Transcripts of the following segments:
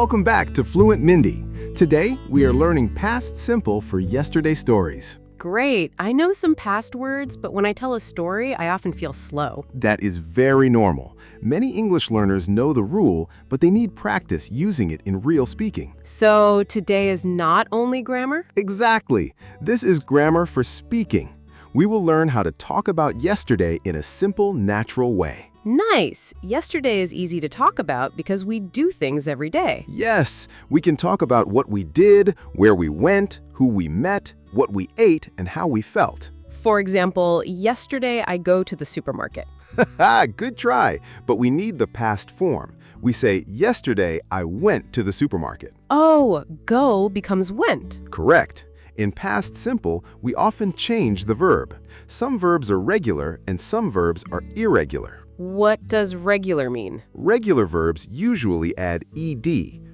Welcome back to FluentMindee. Today, we are learning past simple for yesterday stories. Great. I know some past words, but when I tell a story, I often feel slow. That is very normal. Many English learners know the rule, but they need practice using it in real speaking. So today is not only grammar? Exactly. This is grammar for speaking. We will learn how to talk about yesterday in a simple, natural way. Nice. Yesterday is easy to talk about because we do things every day. Yes, we can talk about what we did, where we went, who we met, what we ate, and how we felt. For example, yesterday I go to the supermarket. Haha, good try, but we need the past form. We say, yesterday I went to the supermarket. Oh, go becomes went. Correct. In past simple, we often change the verb. Some verbs are regular and some verbs are irregular. What does regular mean? Regular verbs usually add ed.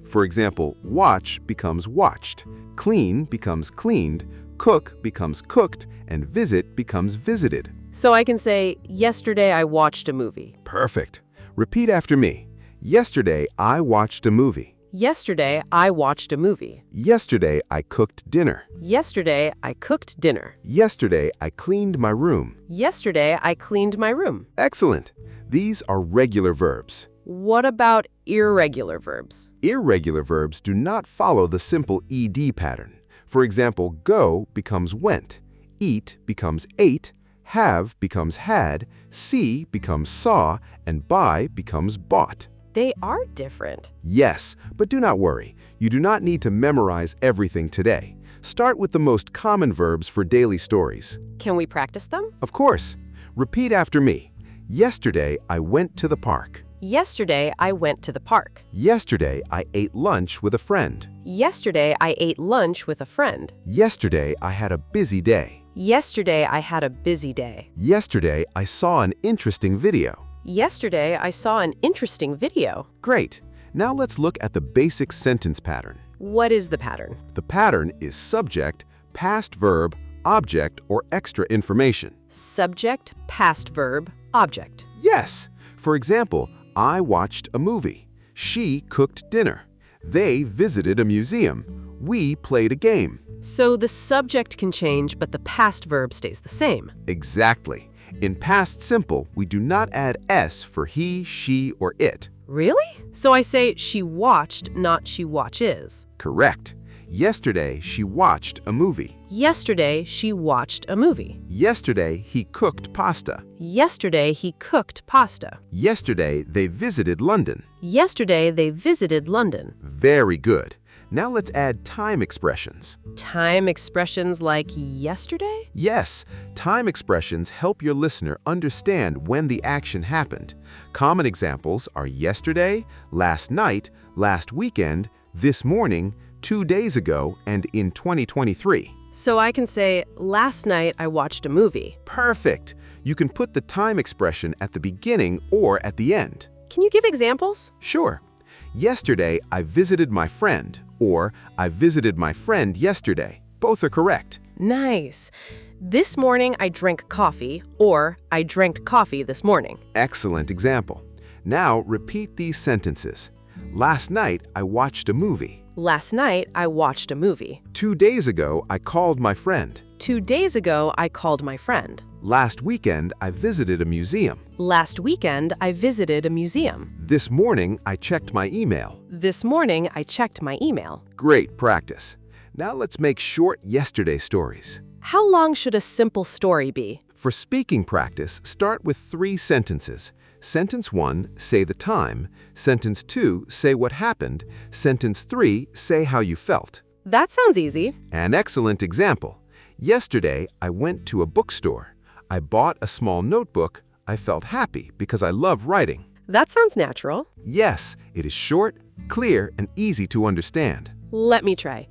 For example, watch becomes watched, clean becomes cleaned, cook becomes cooked, and visit becomes visited. So I can say, yesterday I watched a movie. Perfect. Repeat after me. Yesterday, I watched a movie. Yesterday I watched a movie. Yesterday, I cooked dinner. Yesterday I cooked dinner. Yesterday, I cleaned my room. Yesterday I cleaned my room. Excellent. These are regular verbs. What about irregular verbs? Irregular verbs do not follow the simple ed pattern. For example, go becomes went, eat becomes ate, have becomes had, see becomes saw, and buy becomes bought. They are different. Yes, but do not worry. You do not need to memorize everything today. Start with the most common verbs for daily stories. Can we practice them? Of course. Repeat after me. Yesterday, I went to the park. Yesterday I went to the park. Yesterday, I ate lunch with a friend. Yesterday I ate lunch with a friend. Yesterday, I had a busy day. Yesterday I had a busy day. Yesterday, I saw an interesting video. Yesterday I saw an interesting video. Great. Now let's look at the basic sentence pattern. What is the pattern? The pattern is subject, past verb, object, or extra information. Subject, past verb, object. Yes. For example, I watched a movie. She cooked dinner. They visited a museum. We played a game. So the subject can change, but the past verb stays the same. Exactly. In past simple, we do not add s for he, she, or it. Really? So I say she watched, not she watches. Correct. Yesterday, she watched a movie. Yesterday she watched a movie. Yesterday, he cooked pasta. Yesterday he cooked pasta. Yesterday, they visited London. Yesterday they visited London. Very good. Now let's add time expressions. Time expressions like yesterday? Yes, time expressions help your listener understand when the action happened. Common examples are yesterday, last night, last weekend, this morning, 2 days ago, and in 2023. So I can say, last night I watched a movie. Perfect. You can put the time expression at the beginning or at the end. Can you give examples? Sure. Yesterday, I visited my friend, or I visited my friend yesterday. Both are correct. Nice. This morning I drank coffee, or I drank coffee this morning. Excellent example. Now repeat these sentences. Last night, I watched a movie. Last night I watched a movie. 2 days ago, I called my friend. 2 days ago I called my friend. Last weekend, I visited a museum. Last weekend I visited a museum. This morning, I checked my email. This morning I checked my email. Great practice. Now let's make short yesterday stories. How long should a simple story be? For speaking practice, start with 3 sentences. Sentence 1, say the time. Sentence 2, say what happened. Sentence 3, say how you felt. That sounds easy. An excellent example. Yesterday, I went to a bookstore. I bought a small notebook. I felt happy because I love writing. That sounds natural. Yes, it is short, clear, and easy to understand. Let me try.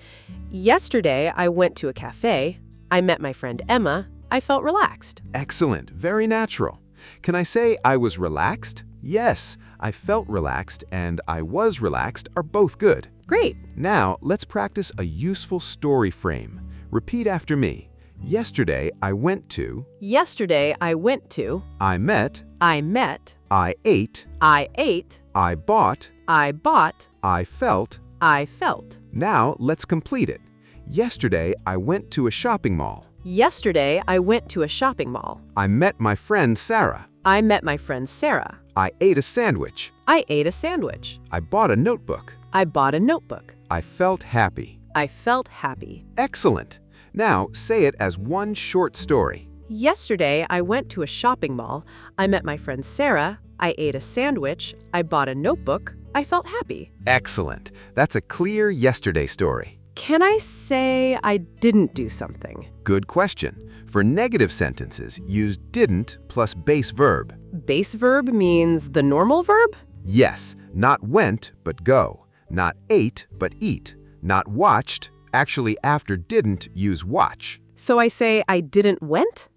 Yesterday, I went to a cafe. I met my friend Emma. I felt relaxed. Excellent, very natural. Can I say I was relaxed? Yes, I felt relaxed and I was relaxed are both good. Great. Now, let's practice a useful story frame. Repeat after me. Yesterday, I went to. Yesterday, I went to. I met. I met. I ate. I ate. I bought. I bought. I felt. I felt. Now let's complete it. Yesterday, I went to a shopping mall. Yesterday, I went to a shopping mall. I met my friend Sarah. I met my friend Sarah. I ate a sandwich. I ate a sandwich. I bought a notebook. I bought a notebook. I felt happy. I felt happy. Excellent. Now say it as one short story. Yesterday, I went to a shopping mall. I met my friend Sarah. I ate a sandwich. I bought a notebook. I felt happy. Excellent. That's a clear yesterday story. Can I say I didn't do something? Good question. For negative sentences, use didn't plus base verb. Base verb means the normal verb? Yes, not went, but go. Not ate, but eat. Not watched. Actually, after didn't, use watch. So I say I didn't went?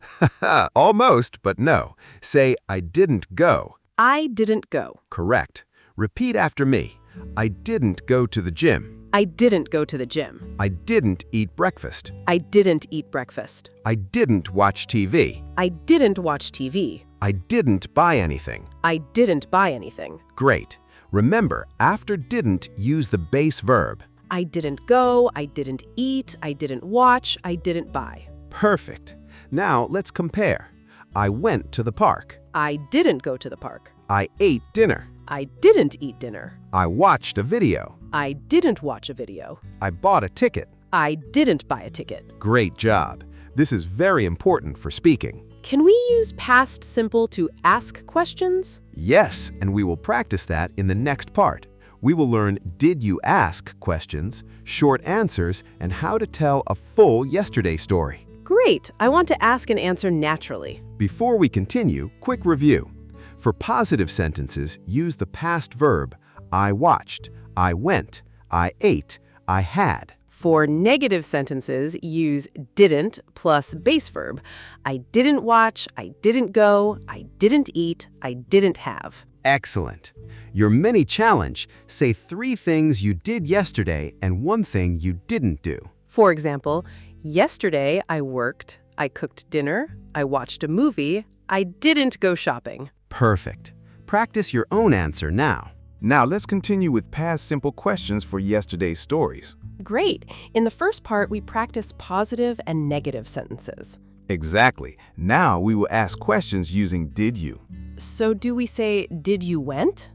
Almost, but no. Say I didn't go. I didn't go. Correct. Repeat after me. I didn't go to the gym. I didn't go to the gym. I didn't eat breakfast. I didn't eat breakfast. I didn't watch TV. I didn't watch TV. I didn't buy anything. I didn't buy anything. Great. Remember, after didn't, use the base verb. I didn't go, I didn't eat, I didn't watch, I didn't buy. Perfect. Now let's compare. I went to the park. I didn't go to the park. I ate dinner. I didn't eat dinner. I watched a video. I didn't watch a video. I bought a ticket. I didn't buy a ticket. Great job. This is very important for speaking. Can we use past simple to ask questions? Yes, and we will practice that in the next part. We will learn did you ask questions, short answers, and how to tell a full yesterday story. Great. I want to ask and answer naturally. Before we continue, quick review. For positive sentences, use the past verb I watched, I went, I ate, I had. For negative sentences, use didn't plus base verb. I didn't watch, I didn't go, I didn't eat, I didn't have. Excellent. Your mini challenge, say 3 things you did yesterday and 1 thing you didn't do. For example, yesterday I worked, I cooked dinner, I watched a movie, I didn't go shopping. Perfect. Practice your own answer now. Now let's continue with past simple questions for yesterday's stories. Great. In the first part, we practice positive and negative sentences. Exactly. Now we will ask questions using did you. So do we say, did you went?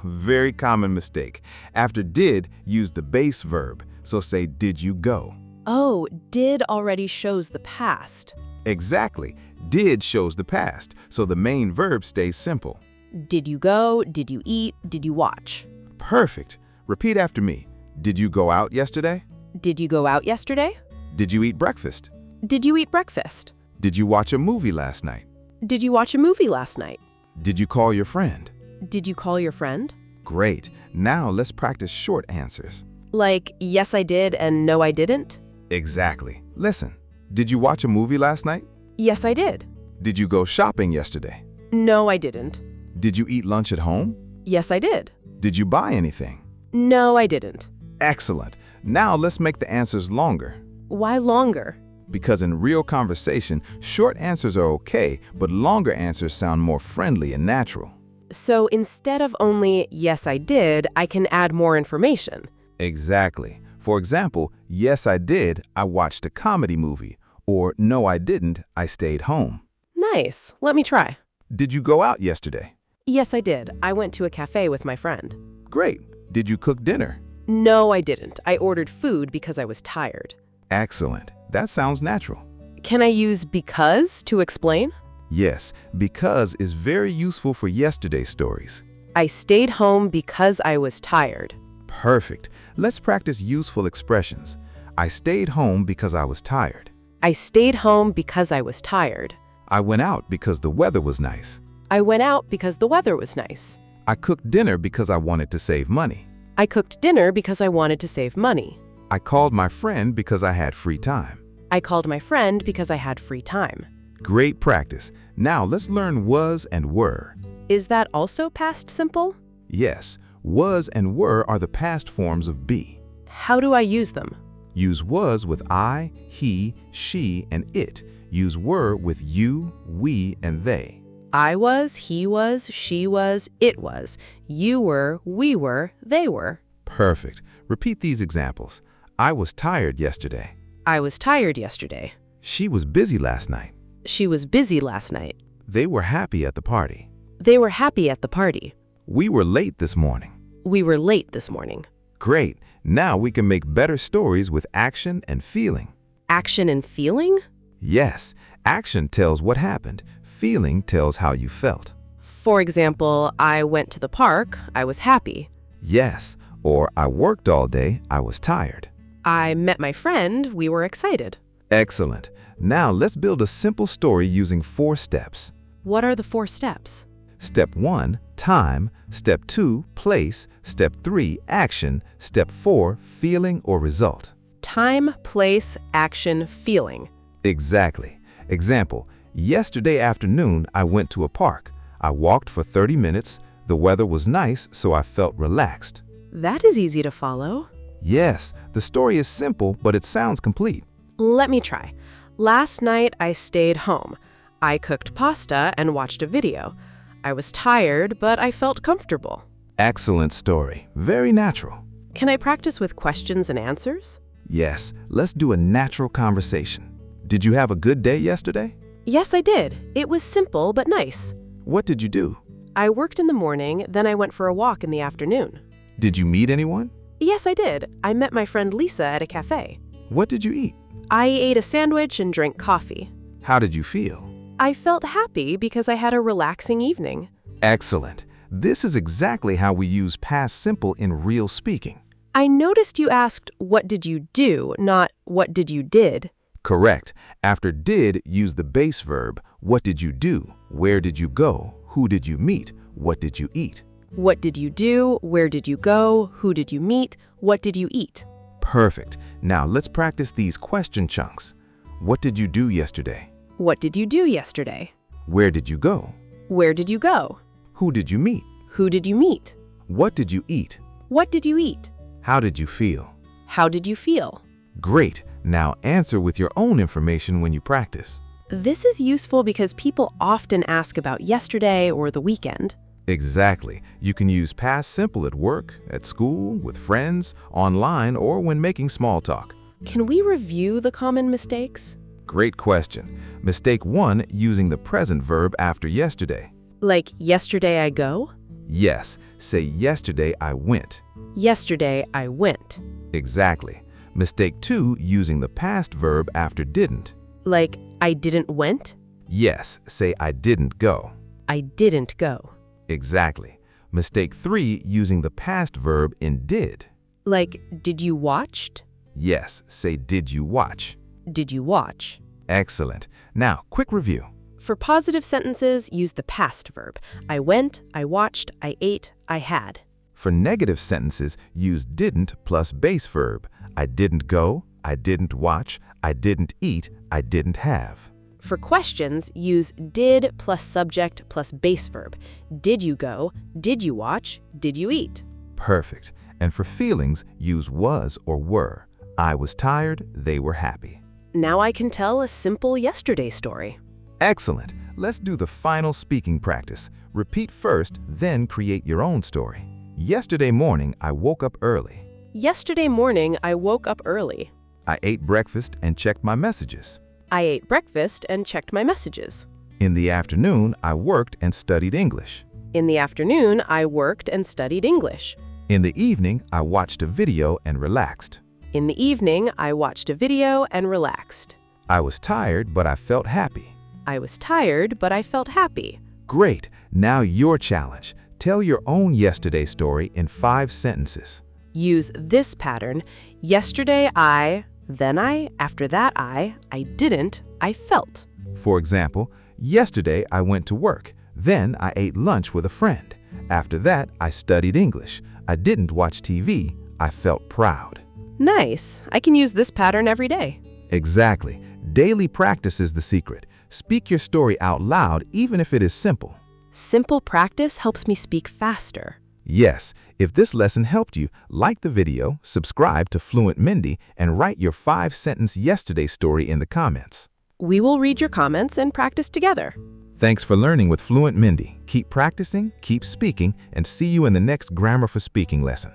Very common mistake. After did, use the base verb. So say did you go. Oh, did already shows the past. Exactly. Did shows the past, so the main verb stays simple. Did you go? Did you eat? Did you watch? Perfect. Repeat after me. Did you go out yesterday? Did you go out yesterday? Did you eat breakfast? Did you eat breakfast? Did you watch a movie last night? Did you watch a movie last night? Did you call your friend? Did you call your friend? Great. Now let's practice short answers. Like, yes, I did and no, I didn't? Exactly. Listen. Did you watch a movie last night? Yes, I did. Did you go shopping yesterday? No, I didn't. Did you eat lunch at home? Yes, I did. Did you buy anything? No, I didn't. Excellent. Now let's make the answers longer. Why longer? Because in real conversation, short answers are okay, but longer answers sound more friendly and natural. So instead of only, yes, I did, I can add more information. Exactly. For example, yes, I did, I watched a comedy movie. Or no, I didn't, I stayed home. Nice. Let me try. Did you go out yesterday? Yes, I did. I went to a cafe with my friend. Great. Did you cook dinner? No, I didn't. I ordered food because I was tired. Excellent. That sounds natural. Can I use because to explain? Yes, because is very useful for yesterday's stories. I stayed home because I was tired. Perfect. Let's practice useful expressions. I stayed home because I was tired. I stayed home because I was tired. I went out because the weather was nice. I went out because the weather was nice. I cooked dinner because I wanted to save money. I cooked dinner because I wanted to save money. I called my friend because I had free time. I called my friend because I had free time. Great practice. Now let's learn was and were. Is that also past simple? Yes, was and were are the past forms of be. How do I use them? Use was with I, he, she, and it. Use were with you, we, and they. I was, he was, she was, it was. You were, we were, they were. Perfect. Repeat these examples. I was tired yesterday. I was tired yesterday. She was busy last night. She was busy last night. They were happy at the party. They were happy at the party. We were late this morning. We were late this morning. Great. Now we can make better stories with action and feeling. Action and feeling? Yes, action tells what happened. Feeling tells how you felt. For example, I went to the park. I was happy. Yes, or I worked all day. I was tired. I met my friend. We were excited. Excellent. Now let's build a simple story using 4 steps. What are the 4 steps? Step 1, time. Step 2, place. Step 3, action. Step 4, feeling or result. Time, place, action, feeling. Exactly. Example, yesterday afternoon I went to a park. I walked for 30 minutes. The weather was nice, so I felt relaxed. That is easy to follow. Yes, the story is simple, but it sounds complete. Let me try. Last night I stayed home. I cooked pasta and watched a video. I was tired, but I felt comfortable. Excellent story. Very natural. Can I practice with questions and answers? Yes, let's do a natural conversation. Did you have a good day yesterday? Yes, I did. It was simple but nice. What did you do? I worked in the morning, then I went for a walk in the afternoon. Did you meet anyone? Yes, I did. I met my friend Lisa at a cafe. What did you eat? I ate a sandwich and drank coffee. How did you feel? I felt happy because I had a relaxing evening. Excellent. This is exactly how we use past simple in real speaking. I noticed you asked, what did you do, not what did you did. Correct. After did, use the base verb. What did you do? Where did you go? Who did you meet? What did you eat? What did you do? Where did you go? Who did you meet? What did you eat? Perfect. Now let's practice these question chunks. What did you do yesterday? What did you do yesterday? Where did you go? Where did you go? Who did you meet? Who did you meet? What did you eat? What did you eat? How did you feel? How did you feel? Great. Now answer with your own information when you practice. This is useful because people often ask about yesterday or the weekend. Exactly. You can use past simple at work, at school, with friends, online, or when making small talk. Can we review the common mistakes? Great question. Mistake 1, using the present verb after yesterday. Like, yesterday I go? Yes, say yesterday I went. Yesterday I went. Exactly. Mistake 2, using the past verb after didn't. Like, I didn't went? Yes, say I didn't go. I didn't go. Exactly. Mistake 3, using the past verb in did. Like, did you watched? Yes, say did you watch. Did you watch? Excellent. Now, quick review. For positive sentences, use the past verb. I went, I watched, I ate, I had. For negative sentences, use didn't plus base verb. I didn't go, I didn't watch, I didn't eat, I didn't have. For questions, use did plus subject plus base verb. Did you go? Did you watch? Did you eat? Perfect. And for feelings, use was or were. I was tired, they were happy. Now I can tell a simple yesterday story. Excellent. Let's do the final speaking practice. Repeat first, then create your own story. Yesterday morning, I woke up early. Yesterday morning, I woke up early. I ate breakfast and checked my messages. I ate breakfast and checked my messages. In the afternoon, I worked and studied English. In the afternoon, I worked and studied English. In the evening, I watched a video and relaxed. In the evening, I watched a video and relaxed. I was tired, but I felt happy. I was tired, but I felt happy. Great. Now your challenge. Tell your own yesterday story in 5 sentences. Use this pattern. Yesterday I, then I, after that I didn't, I felt. For example, yesterday I went to work. Then I ate lunch with a friend. After that, I studied English. I didn't watch TV. I felt proud. Nice. I can use this pattern every day. Exactly. Daily practice is the secret. Speak your story out loud, even if it is simple. Simple practice helps me speak faster. Yes, if this lesson helped you, like the video, subscribe to FluentMindee, and write your 5-sentence yesterday story in the comments. We will read your comments and practice together. Thanks for learning with FluentMindee. Keep practicing, keep speaking, and see you in the next Grammar for Speaking lesson.